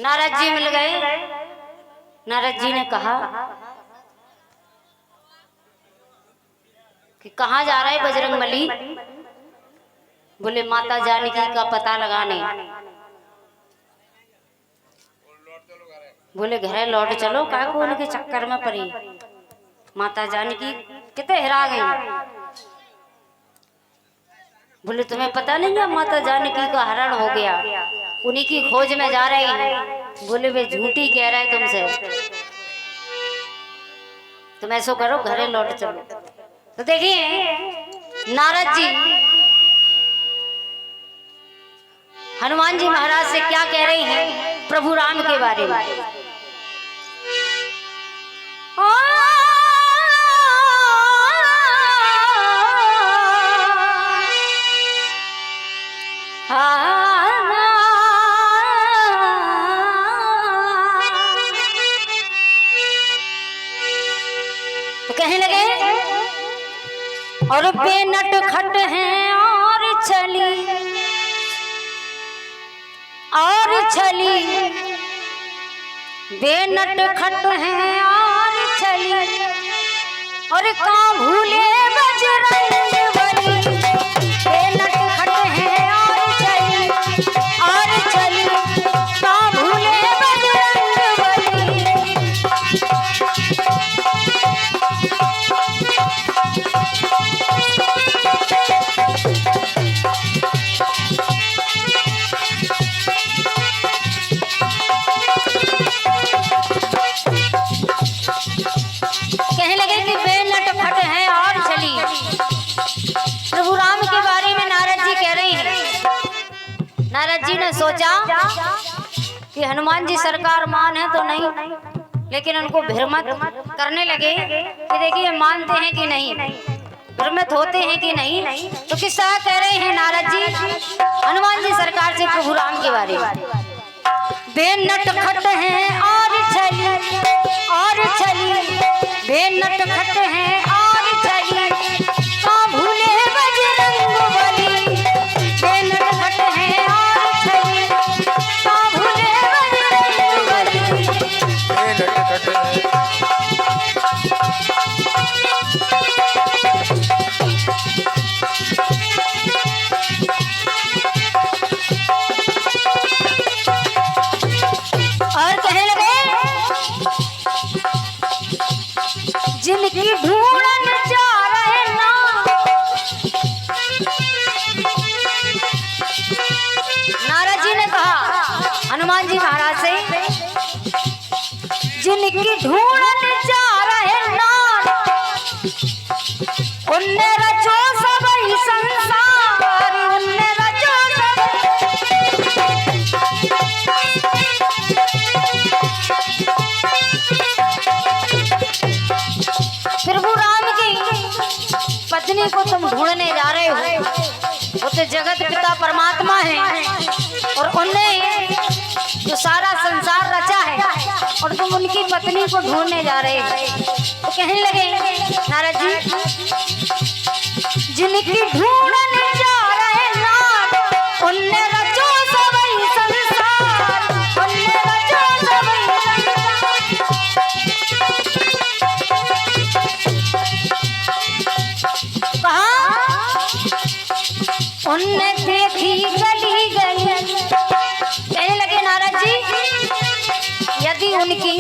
नारद जी मिल गए। नारद जी ने कहा कि कहाँ जा रहे बजरंगबली? बोले माता जानकी का पता लगाने। बोले घरे लौट चलो, का को उनके चक्कर में पड़ी। माता जानकी कितने हिरा गई। बोले तुम्हें पता नहीं है माता जानकी का हरण हो गया, उन्हीं की खोज में जा रहे हैं। बोले वे झूठी कह रहे हैं तुमसे, तुम ऐसा करो घरे लौट चलो। तो देखिए नारद जी हनुमान जी महाराज से क्या कह रहे हैं प्रभु राम के बारे में। तो कहने लगे और बेनट खट हैं और छली बेनट खट हैं और छली और कहाँ भूले बजरंग बली। बेनट खट हैं और छली कहाँ भूले बजरंग बली। कहने लगे कि बेनट फट है और चली। प्रभु राम के बारे में नारद जी कह रहे हैं। नारद जी ने सोचा कि हनुमान जी सरकार मान है तो नहीं, लेकिन उनको भ्रमित करने लगे कि देखिए मानते हैं कि नहीं, भ्रमित होते हैं कि नहीं। तो किस तरह कह रहे हैं नारद जी हनुमान जी सरकार से प्रभु राम के बारे में। बेनट खट हैं और छली बेनट खट हैं और छली कहाँ भूले बजरंग बली। बेनट खट हैं और छली कहाँ भूले बजरंग बली। बेनट खट हैं जिनकी ढूंढन जा रहे ना। नारद जी ने कहा हनुमान जी महाराज से, जिनकी ढूंढन जा रहे ना उनने रचो सब ही संसार। उनने रचो प्रभु राम की पत्नी को तुम ढूंढने जा रहे हो, वो तो जगत पिता परमात्मा है और उनने जो सारा संसार रचा है और तुम उनकी पत्नी को ढूंढने जा रहे हो। तो कहने लगे नारद जी, जिनकी ढूंढने जा रहे ना उनने रचो सब ही संसार। उनने रचो सब ही उनने देखी गली गली। कहने लगे नारद जी, यदि उनकी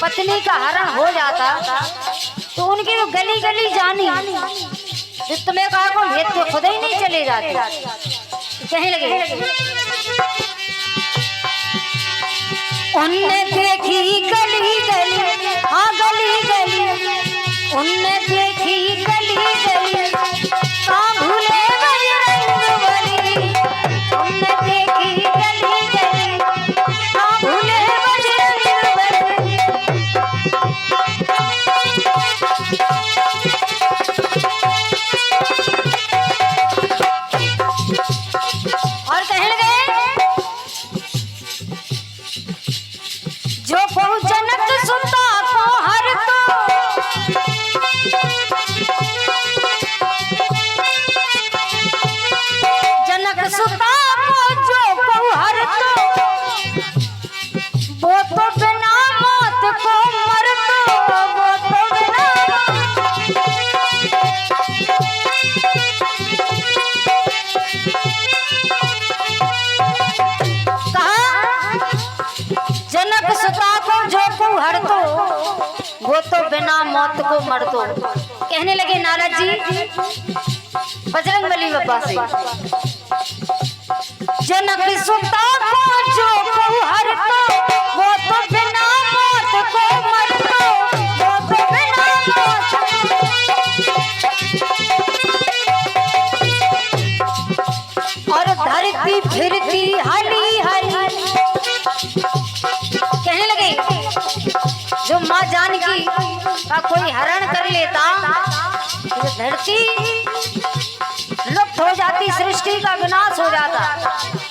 पत्नी का हरण हो जाता तो उनकी वो गली गली जानी जिस तुम्हें कहा को भेद के खुद ही नहीं चले जाते। कहने लगे उनने देखी गली गली, हाँ गली गली उनने देखी गली गली कहाँ भूले बजरंग बली। उनने देखी गली गली कहाँ भूले बजरंग बली। और कहने लगे जो बहु जनक सुता को हर तो बिना मौत को मर दो। कहने लगे नारद जी बजरंगबली बाबा से, जनक सुता को जो हर तो वो तो बिना मौत को मर दो, वो तो बिना मौत। और धरती फिरती हली हली, कहने लगे जो माँ जानकी का कोई हरण कर लेता तो धरती लुप्त हो जाती, सृष्टि का विनाश हो जाता।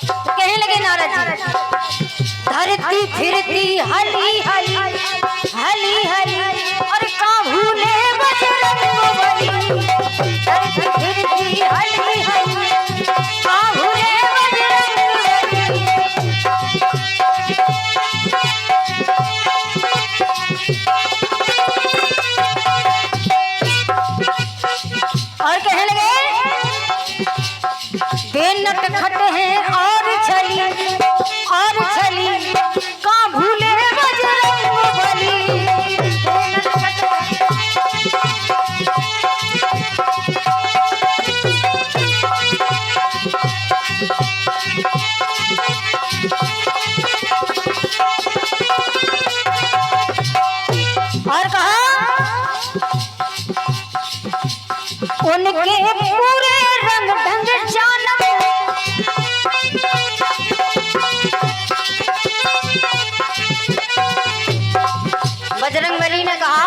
तो कहने लगे नारद जी धरती फिरती हली हली हली हली, और का भूले बजरंगबली, धरती फिरती हली हली का भूले बजरंगबली। और कहने लगे बेनट खट है और छली का भूले बजरंगबली। और कहा उनके पूरे रंग ढंग जाना, बजरंगबली ने कहा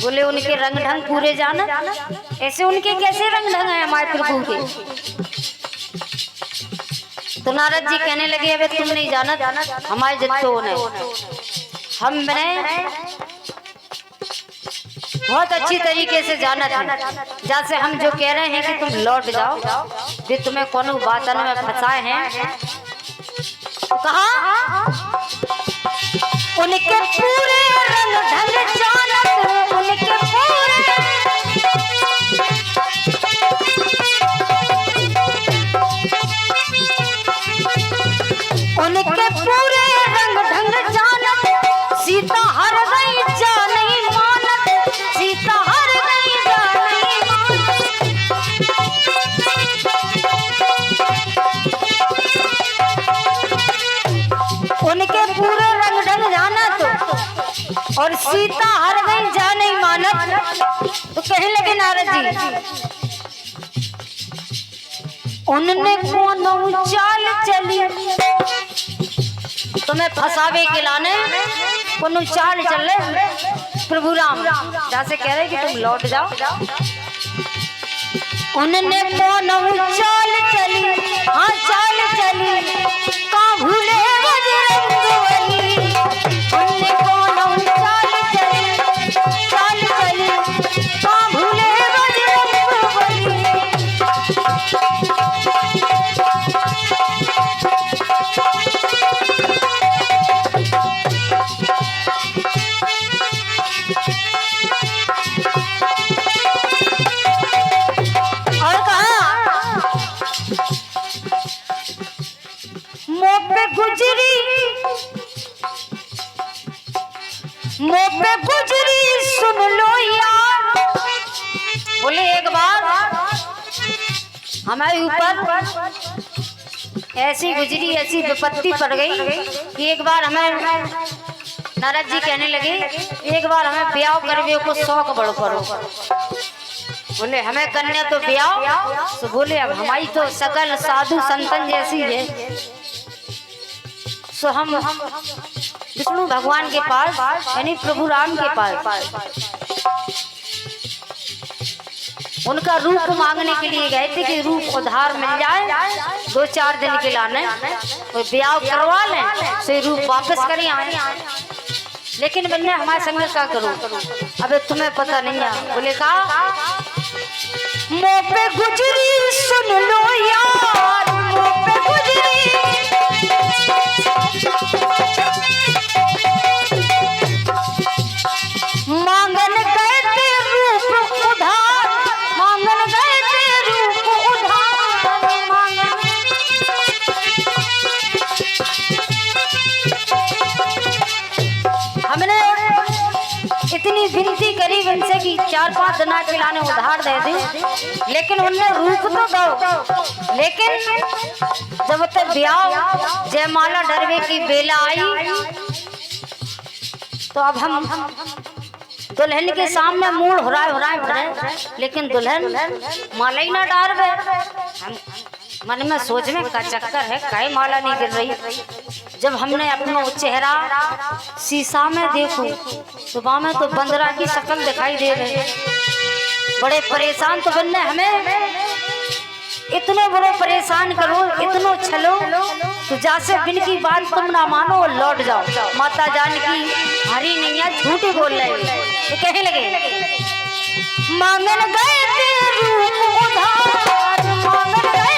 बोले उनके रंग ढंग पूरे जाना, ऐसे उनके कैसे रंग ढंग है हमारे प्रभु के। तो नारद जी कहने लगे अबे तुम नहीं जाना, हमारे जितो ने हमने बहुत अच्छी तरीके से जाना था, जैसे हम जो कह रहे हैं कि तुम लौट जाओ, वे तुम्हें कौन बातन में फंसाए हैं। तो कहा उनके पूरे रंग ढंग जानत, उनके पूरे रंग ढंग जानत, सीता हर गई जा नहीं मानत, सीता हर गई जा नहीं मानत। उनके पूरे रंग ढंग जानत और सीता हर गई जा नहीं मानत। तो कहने लगे नारद जी उनने कौन चाल चली, तुम्हें फंसावे के लाने कौन चाल चल रहे प्रभु राम, जैसे कह रहे कि तुम लौट जाओ। उनने कौन चाल चली, हाँ चाल चली का भूले बजरंगबली। उनने कौन चाल चली का भूले बजरंगबली। मुँह पे गुजरी सुन लो यार, बोले एक बार हमारे ऊपर ऐसी गुजरी, ऐसी विपत्ति पड़ गई कि एक बार हमें नारद जी कहने लगे एक बार हमें ब्याह करवे को शौक बढ़ पड़ो। बोले हमें कन्या तो ब्याह, तो बोले अब हमारी तो सकल साधु संतन जैसी है, सो हम विष्णु भगवान के पास यानी प्रभु राम के पास उनका रूप मांगने के लिए गए थे कि रूप उधार मिल जाए, 2-4 दिन के लाने कोई ब्याह करवा लें, से रूप वापस करें आए। लेकिन मैंने हमारे संग क्या करो, अबे तुम्हें पता नहीं है। बोले कहा मुँह पे गुजरी सुन लो यार, मुँह पे गुजरी मांगन गए थे रूप उधार, मांगन गए थे रूप उधार, मांगन। हमने 4-5 दिन खिलाने उधार दे दी, लेकिन उनने रूप तो दो। लेकिन जब तक ब्याह जयमाला डरवे की बेला आई तो अब हम दुल्हन के सामने मूड हो रहा है, लेकिन दुल्हन माला ही ना डाल गए। हम मन में सोच में का चक्कर है, काहे माला नहीं गिर रही। जब हमने अपना चेहरा शीशा में देखो तो वहां में तो बंदरा की शक्ल दिखाई दे रही। बड़े परेशान तो बनने हमें, इतने बड़े परेशान करो, इतनो छलो तो जैसे बिन की बात तुम ना मानो और लौट जाओ। माता जानकी हरी नैया झूठी बोल रही तो कहने लगे मांगन गए रूप उधार, मांगन गए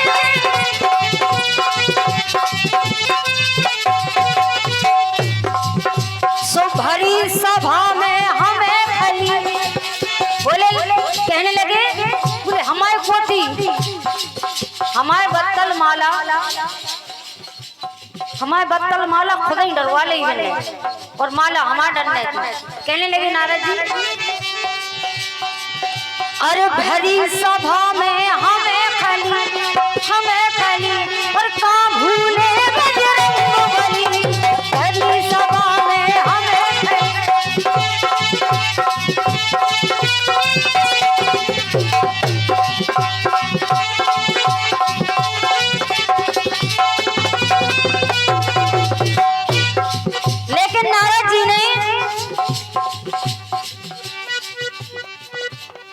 सो भरी सभा में हमें खली। बोले कहने लगे बोले हमारे पोती हमारे बत्तल माला खुद ही डरवा ले और माला हमारा डरने कहने लगे नारद जी अरे भरी सभा में हमें खली और काम भूले बजरंग बली। भरी सभा में हमें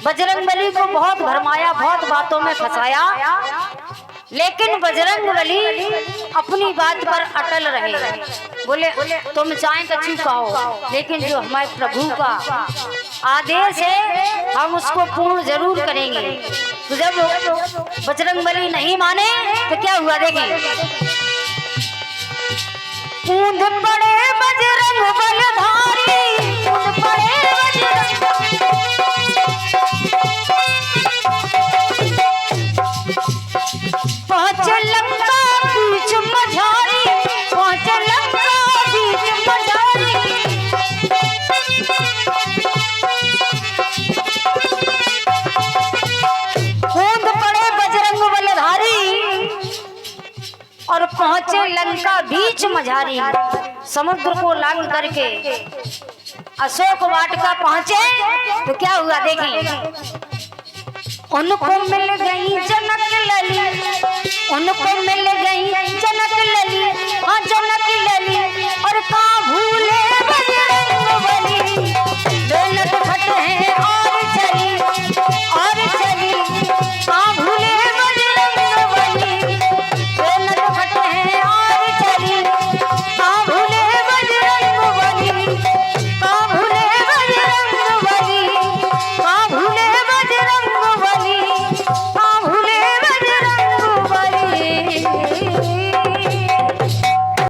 बजरंगबली को बहुत भरमाया, बहुत बातों में फंसाया, लेकिन बजरंगबली अपनी बात पर अटल रहे। बोले तुम चाहे कछु कहो, लेकिन जो हमारे प्रभु का आदेश है हम उसको पूर्ण जरूर करेंगे। तो जब बजरंगबली नहीं माने तो क्या हुआ देखें। कूद पड़े बजरंग बलधारी, कूद पड़े पहुंच लंका बीच मझारी, पहुंच लंका बीच मझारी। कूद पड़े बजरंग बलधारी और पहुंचे लंका बीच मझारी। समुद्र को लांग करके अशोक वाटिका पहुंचे तो क्या हुआ देखें। उनको मिल गई जनक